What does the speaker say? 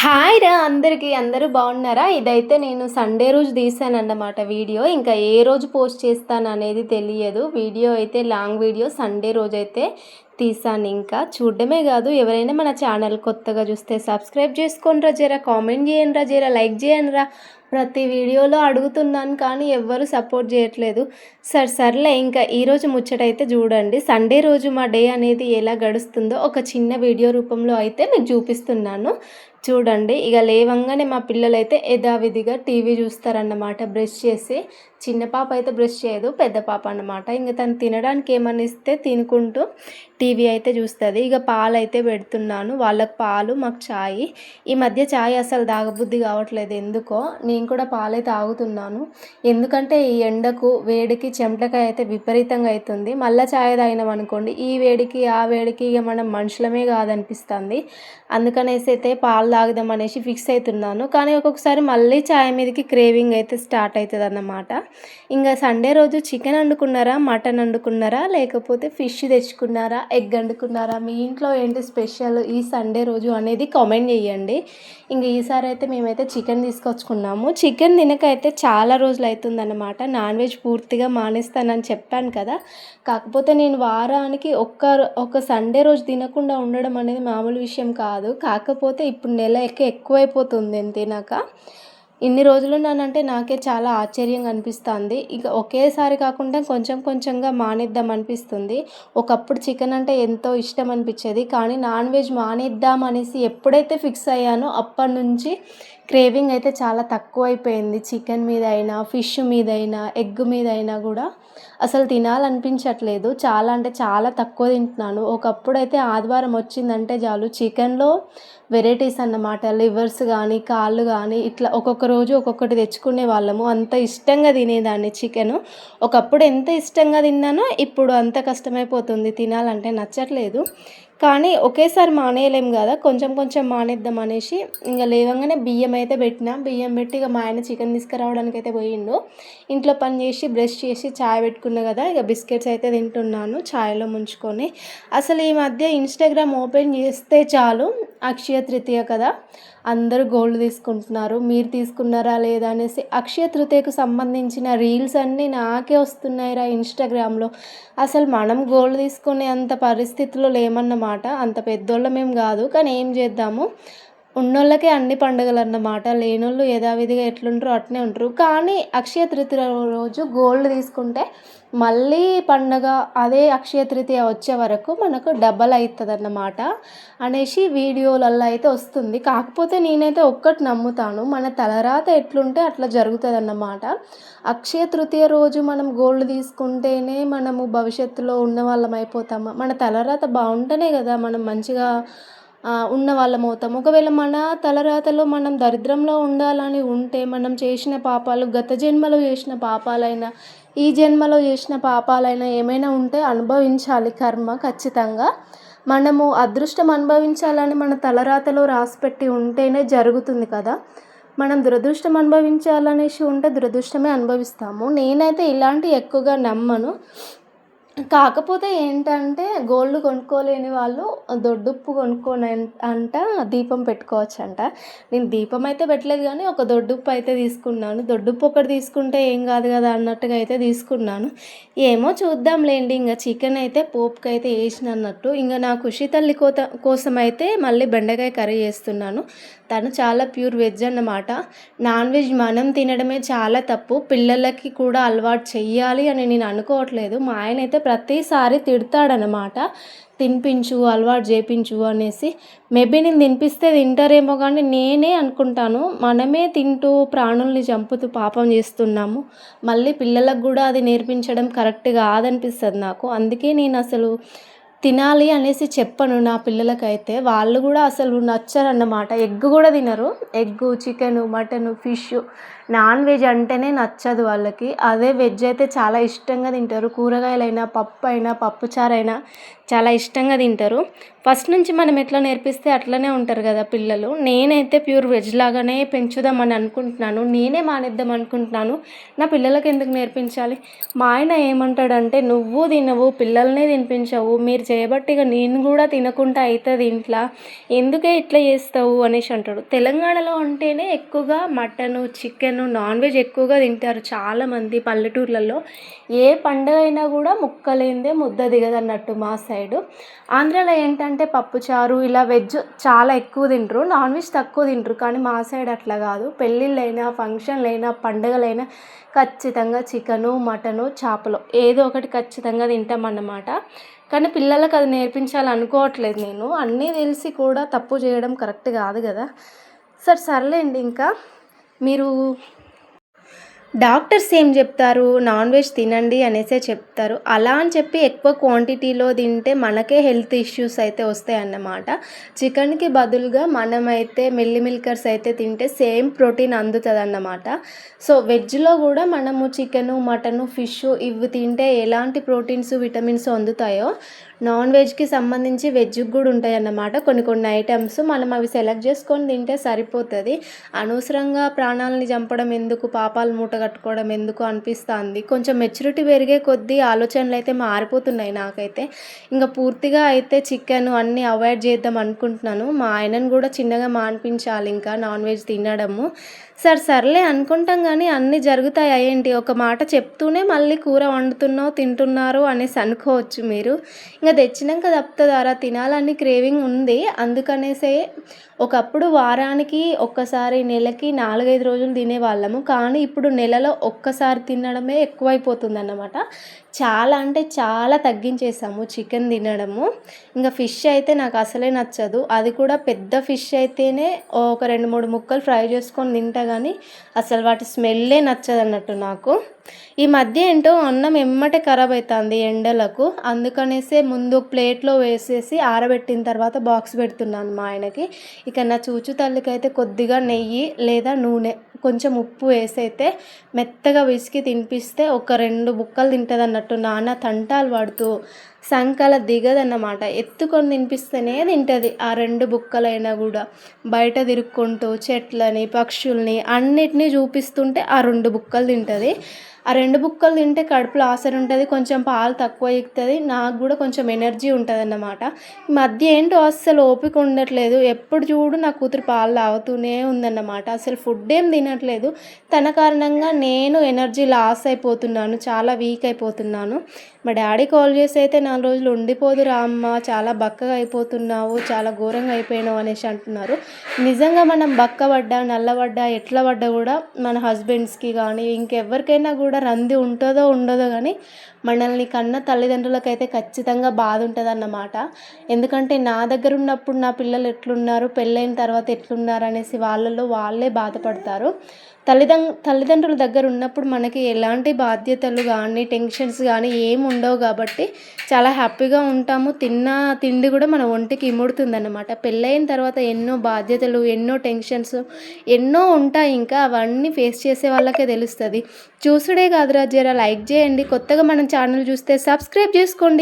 Hi రా అందరికీ అందరూ బాగున్నారా? ఇదైతే నేను సండే రోజు తీసానన్నమాట వీడియో. ఇంకా ఏ రోజు పోస్ట్ చేస్తాను అనేది తెలియదు. వీడియో అయితే లాంగ్ వీడియో సండే రోజైతే తీసాను. ఇంకా చూడడమే కాదు, ఎవరైనా మన ఛానల్ కొత్తగా చూస్తే సబ్స్క్రైబ్ చేసుకోండిరా, జర కామెంట్ చేయండిరా, జర లైక్ చేయండిరా. ప్రతి వీడియోలో అడుగుతున్నాను కానీ ఎవ్వరు సపోర్ట్ చేయట్లేదు. సర్లే ఇంకా ఈరోజు ముచ్చటైతే చూడండి. సండే రోజు మా డే అనేది ఎలా గడుస్తుందో ఒక చిన్న వీడియో రూపంలో అయితే మీకు చూపిస్తున్నాను. చూడండి, ఇక లేవంగానే మా పిల్లలైతే యథావిధిగా టీవీ చూస్తారన్నమాట బ్రష్ చేసి. చిన్న పాప అయితే బ్రష్ చేయదు, పెద్ద పాప అన్నమాట. ఇంకా తను తినడానికి ఏమన్నా ఇస్తే తినుకుంటూ టీవీ అయితే చూస్తుంది. ఇక పాలు అయితే పెడుతున్నాను, వాళ్ళకి పాలు మాకు ఛాయ్. ఈ మధ్య ఛాయ్ అసలు తాగబుద్ధి కావట్లేదు ఎందుకో. నేను కూడా పాలైతే తాగుతున్నాను, ఎందుకంటే ఈ ఎండకు వేడికి చెమటకాయ అయితే విపరీతంగా అవుతుంది. మళ్ళీ ఛాయ్ తాగినాం అనుకోండి, ఈ వేడికి ఆ వేడికి ఇక మనం మనుషులమే కాదనిపిస్తుంది. అందుకనేసి అయితే పాలు తాగుదాం అనేసి ఫిక్స్ అవుతున్నాను. కానీ ఒక్కొక్కసారి మళ్ళీ ఛాయ్ మీదకి క్రేవింగ్ అయితే స్టార్ట్ అవుతుంది అన్నమాట. ఇంకా సండే రోజు చికెన్ వండుకున్నారా, మటన్ వండుకున్నారా, లేకపోతే ఫిష్ తెచ్చుకున్నారా, ఎగ్ వండుకున్నారా, మీ ఇంట్లో ఏంటి స్పెషల్ ఈ సండే రోజు అనేది కామెంట్ చేయండి. ఇంక ఈసారి అయితే మేమైతే చికెన్ తీసుకొచ్చుకున్నాము. చికెన్ తినక అయితే చాలా రోజులు అవుతుందన్నమాట. నాన్ వెజ్ పూర్తిగా మానేస్తానని చెప్పాను కదా. కాకపోతే నేను వారానికి ఒక సండే రోజు తినకుండా ఉండడం అనేది మామూలు విషయం కాదు. కాకపోతే ఇప్పుడు నెల ఎక్కువైపోతుంది తినక. ఇన్ని రోజులు ఉన్నానంటే నాకే చాలా ఆశ్చర్యంగా అనిపిస్తుంది. ఇక ఒకేసారి కాకుండా కొంచెం కొంచెంగా మానేద్దాం అనిపిస్తుంది. ఒకప్పుడు చికెన్ అంటే ఎంతో ఇష్టం అనిపించేది, కానీ నాన్ వెజ్ మానేద్దాం అనేసి ఎప్పుడైతే ఫిక్స్ అయ్యానో అప్పటి నుంచి క్రేవింగ్ అయితే చాలా తక్కువైపోయింది. చికెన్ మీద అయినా, ఫిష్ మీద అయినా, ఎగ్ మీద అయినా కూడా అసలు తినాలనిపించట్లేదు. చాలా అంటే చాలా తక్కువ తింటున్నాను. ఒకప్పుడైతే ఆదివారం వచ్చిందంటే చాలు చికెన్లో వెరైటీస్ అన్నమాట. లివర్స్ కానీ, కాళ్ళు కానీ, ఇట్లా ఒక్కొక్క రోజు ఒక్కొక్కటి తెచ్చుకునే వాళ్ళము. అంత ఇష్టంగా తినేదాన్ని చికెను. ఒకప్పుడు ఎంత ఇష్టంగా తిన్నానో ఇప్పుడు అంత కష్టమైపోతుంది, తినాలంటే నచ్చట్లేదు. కానీ ఒకేసారి మానేయలేం కదా, కొంచెం కొంచెం మానేద్దాం అనేసి ఇంకా లేవగానే బియ్యం అయితే పెట్టినా. బియ్యం పెట్టి ఇక మా ఆయన చికెన్ తీసుకురావడానికి అయితే పోయిండు. ఇంట్లో పని చేసి బ్రష్ చేసి ఛాయ్ పెట్టుకున్నా కదా, ఇక బిస్కెట్స్ అయితే తింటున్నాను ఛాయ్లో ముంచుకొని. అసలు ఈ మధ్య ఇన్స్టాగ్రామ్ ఓపెన్ చేస్తే చాలు, అక్షయ తృతీయ కదా, అందరూ గోల్డ్ తీసుకుంటున్నారు. మీరు తీసుకున్నారా లేదా అనేసి అక్షయ తృతీయకు సంబంధించిన రీల్స్ అన్నీ నాకే వస్తున్నాయిరా ఇన్స్టాగ్రామ్లో. అసలు మనం గోల్డ్ తీసుకునే అంత పరిస్థితిలో లేమన్నమాట. అంత పెద్దోళ్ళమేం కాదు, కానీ ఏం చేద్దాము, ఉన్నోళ్ళకే అన్ని పండుగలు అన్నమాట. లేనోళ్ళు యథావిధిగా ఎట్లుంటారో అట్నే ఉంటారు. కానీ అక్షయ తృతీయ రోజు గోల్డ్ తీసుకుంటే మళ్ళీ పండగ అదే అక్షయ తృతీయ వచ్చే వరకు మనకు డబల్ అవుతుంది అన్నమాట అనేసి వీడియోలల్లో అయితే వస్తుంది. కాకపోతే నేనైతే ఒక్కటి నమ్ముతాను, మన తలరాత ఎట్లుంటే అట్లా జరుగుతుంది అన్నమాట. అక్షయ తృతీయ రోజు మనం గోల్డ్ తీసుకుంటేనే మనము భవిష్యత్తులో ఉన్న వాళ్ళం అయిపోతాము. మన తలరాత బాగుంటేనే కదా మనం మంచిగా ఉన్న వాళ్ళం అవుతాం. ఒకవేళ మన తలరాతలో మనం దరిద్రంలో ఉండాలని ఉంటే మనం చేసిన పాపాలు, గత జన్మలో చేసిన పాపాలైనా ఈ జన్మలో చేసిన పాపాలైనా ఏమైనా ఉంటే అనుభవించాలి కర్మ ఖచ్చితంగా. మనము అదృష్టం అనుభవించాలని మన తలరాతలో రాసిపెట్టి ఉంటేనే జరుగుతుంది కదా. మనం దురదృష్టం అనుభవించాలనేసి ఉంటే దురదృష్టమే అనుభవిస్తాము. నేనైతే ఇలాంటివి ఎక్కువగా నమ్మను. కాకపోతే ఏంటంటే గోల్డ్ కొనుక్కోలేని వాళ్ళు దొడ్డుప్పు కొనుక్కొని అంట దీపం పెట్టుకోవచ్చంట. నేను దీపం అయితే పెట్టలేదు, కానీ ఒక దొడ్డుప్పు అయితే తీసుకున్నాను. దొడ్డుప్పు ఒకటి తీసుకుంటే ఏం కాదు కదా అన్నట్టుగా అయితే తీసుకున్నాను. ఏమో చూద్దాంలేండి. ఇంకా చికెన్ అయితే పోపుకి అయితే వేసిన అన్నట్టు. ఇంకా నా ఖుషి తల్లి కోసం అయితే మళ్ళీ బెండకాయ కర్రీ చేస్తున్నాను. తను చాలా ప్యూర్ వెజ్ అన్నమాట. నాన్ వెజ్ మనం తినడమే చాలా తప్పు, పిల్లలకి కూడా అలవాటు చెయ్యాలి అని నేను అనుకోవట్లేదు. మా ఆయన అయితే ప్రతిసారి తిడతాడనమాట, తినిపించు, అలవాటు చేయించు అనేసి. మేబీ నేను తినిపిస్తే తింటారేమో, కానీ నేనే అనుకుంటాను మనమే తింటూ ప్రాణుల్ని చంపుతూ పాపం చేస్తున్నాము. మళ్ళీ పిల్లలకు కూడా అది నేర్పించడం కరెక్ట్ కాదనిపిస్తుంది నాకు. అందుకే నేను అసలు తినాలి అనేసి చెప్పను నా పిల్లలకైతే. వాళ్ళు కూడా అసలు నచ్చరన్నమాట, ఎగ్ కూడా తినరు. Egg, chicken, mutton, fish non veg అంటేనే నచ్చదు వాళ్ళకి. అదే వెజ్ అయితే చాలా ఇష్టంగా తింటారు. కూరగాయలైనా, పప్పైనా, పప్పుచారైనా చాలా ఇష్టంగా తింటారు. ఫస్ట్ నుంచి మనం ఎట్లా నేర్పిస్తే అట్లనే ఉంటారు కదా పిల్లలు. నేనైతే ప్యూర్ వెజ్ లాగానే పెంచుదామని అనుకుంటున్నాను. నేనే మానేద్దాం అనుకుంటున్నాను. నా పిల్లలకి ఎందుకు నేర్పించాలి? మా ఆయన ఏమంటాడంటే, నువ్వు తినవు, పిల్లల్నే తినిపించవు, మీరు చేయబట్టి ఇక నేను కూడా తినకుండా అవుతుంది ఇంట్లో, ఎందుకే ఇట్లా చేస్తావు అనేసి అంటాడు. తెలంగాణలో అంటేనే ఎక్కువగా మటను, చికెను, నాన్ వెజ్ ఎక్కువగా తింటారు చాలామంది పల్లెటూర్లలో. ఏ పండుగ అయినా కూడా ముక్కలేందే ముద్ద దిగదన్నట్టు మా సైడు. ఆంధ్రాలో ఏంటంటే పప్పుచారు ఇలా వెజ్ చాలా ఎక్కువ తింటారు, నాన్ వెజ్ తక్కువ తింటారు. కానీ మా సైడ్ అట్లా కాదు. పెళ్ళిళ్ళైనా, ఫంక్షన్లైనా, పండుగలైనా ఖచ్చితంగా చికెను, మటను, చేపలు ఏదో ఒకటి ఖచ్చితంగా తింటామన్నమాట. కానీ పిల్లలకు అది నేర్పించాలనుకోవట్లేదు నేను. అన్నీ తెలిసి కూడా తప్పు చేయడం కరెక్ట్ కాదు కదా. సర్లేండి. ఇంకా మీరు డాక్టర్స్ ఏం చెప్తారు? నాన్ వెజ్ తినండి అనేసే చెప్తారు. అలా అని చెప్పి ఎక్కువ క్వాంటిటీలో తింటే మనకే హెల్త్ ఇష్యూస్ అయితే వస్తాయన్నమాట. చికెన్‌కి బదులుగా మనమైతే మిల్లర్స్ అయితే తింటే సేమ్ ప్రోటీన్ అందుతదన్నమాట. సో, వెజ్‌లో కూడా మనము చికెను, మటను, ఫిష్ ఇవి తింటే ఎలాంటి ప్రోటీన్స్, విటమిన్స్ అందుతాయో నాన్ వెజ్‌కి సంబంధించి వెజ్‌కి కూడా ఉంటాయన్నమాట. కొన్ని ఐటెమ్స్ మనం అవి సెలెక్ట్ చేసుకొని తింటే సరిపోతది. అనవసరంగా ప్రాణాలని చంపడం ఎందుకు, పాపాలు మూట కట్టుకోవడం ఎందుకు అనిపిస్తుంది. కొంచెం మెచ్యూరిటీ పెరిగే కొద్దీ ఆలోచనలు అయితే మారిపోతున్నాయి నాకైతే. ఇంక పూర్తిగా అయితే చికెన్ అన్నీ అవాయిడ్ చేద్దాం అనుకుంటున్నాను. మా ఆయనను కూడా చిన్నగా మాన్పించాలి ఇంకా నాన్ వెజ్ తినడము. సర్లే అనుకుంటాం కానీ అన్నీ జరుగుతాయా ఏంటి? ఒక మాట చెప్తూనే మళ్ళీ కూర వండుతున్నావు, తింటున్నారు అనేసి అనుకోవచ్చు మీరు. ఇంక తెచ్చినాక తప్పుతుందారా, తినాలని క్రేవింగ్ ఉంది. అందుకనేసే ఒకప్పుడు వారానికి ఒక్కసారి, నెలకి 4, 5 రోజులు తినేవాళ్ళము. కానీ ఇప్పుడు నెలలో ఒక్కసారి తినడమే ఎక్కువైపోతుందన్నమాట. చాలా అంటే చాలా తగ్గించేసాము చికెన్ తినడము. ఇంకా ఫిష్ అయితే నాకు అసలే నచ్చదు. అది కూడా పెద్ద ఫిష్ అయితేనే ఒక 2, 3 ముక్కలు ఫ్రై చేసుకొని తింటా కానీ అసలు వాటి స్మెల్లే నచ్చదన్నట్టు నాకు. ఈ మధ్య ఏంటో అన్నం ఎమ్మటే ఖరాబ్ అవుతుంది ఎండలకు. అందుకనేసే ముందు ప్లేట్లో వేసేసి ఆరబెట్టిన తర్వాత బాక్స్ పెడుతున్నాను మా ఆయనకి. ఇక నా చూచు తల్లికైతే కొద్దిగా నెయ్యి లేదా నూనె, కొంచెం ఉప్పు వేసి అయితే మెత్తగా విసికి తినిపిస్తే ఒక 2 బుక్కలు తింటుందన్నట్టు. నాన్న తంటాలు పడుతూ సంకల దిగదన్నమాట. ఎత్తుకొని తినిపిస్తేనే తింటుంది ఆ 2 బుక్కలైనా కూడా. బయట తిరుక్కుంటూ చెట్లని, పక్షుల్ని అన్నిటినీ చూపిస్తుంటే ఆ 2 బుక్కలు తింటుంది. ఆ 2 బుక్కలు తింటే కడుపులో ఆసరి ఉంటుంది, కొంచెం పాలు తక్కువ ఎక్కుతుంది, నాకు కూడా కొంచెం ఎనర్జీ ఉంటుందన్నమాట. ఈ మధ్య ఏంటో అస్సలు ఓపిక ఉండట్లేదు. ఎప్పుడు చూడు నా కూతురు పాలు తాగుతూనే ఉందన్నమాట. అసలు ఫుడ్ ఏం తినట్లేదు. తన కారణంగా నేను ఎనర్జీ లాస్ అయిపోతున్నాను, చాలా వీక్ అయిపోతున్నాను. మా డాడీ కాల్ చేసి అయితే 4 రోజులు ఉండిపోదురా అమ్మ, చాలా బక్కగా అయిపోతున్నావు, చాలా ఘోరంగా అయిపోయినావు అనేసి అంటున్నారు. నిజంగా మనం బక్కబడ్డా, నల్లబడ్డా, ఎట్లా పడ్డా కూడా మన హస్బెండ్స్కి కానీ ఇంకెవరికైనా కూడా రంది ఉంటుందో ఉండదో కానీ మనల్ని కన్న తల్లిదండ్రులకైతే ఖచ్చితంగా బాధ ఉంటుందన్నమాట. ఎందుకంటే నా దగ్గర ఉన్నప్పుడు నా పిల్లలు ఎట్లున్నారు, పెళ్ళైన తర్వాత ఎట్లున్నారు అనేసి వాళ్ళలో వాళ్ళే బాధపడతారు. తల్లిదండ్రుల దగ్గర ఉన్నప్పుడు మనకి ఎలాంటి బాధ్యతలు కానీ, టెన్షన్స్ కానీ ఏమి ఉండవు కాబట్టి చాలా హ్యాపీగా ఉంటాము. తిన్న తిండి కూడా మన ఒంటికి ఇముడుతుందన్నమాట. పెళ్ళైన తర్వాత ఎన్నో బాధ్యతలు, ఎన్నో టెన్షన్స్ ఎన్నో ఉంటాయి. ఇంకా అవన్నీ ఫేస్ చేసే వాళ్ళకే తెలుస్తుంది. చూసుడే కాదురా, జర లైక్ చేయండి. కొత్తగా మన ఛానల్ చూస్తే సబ్స్క్రైబ్ చేసుకోండి.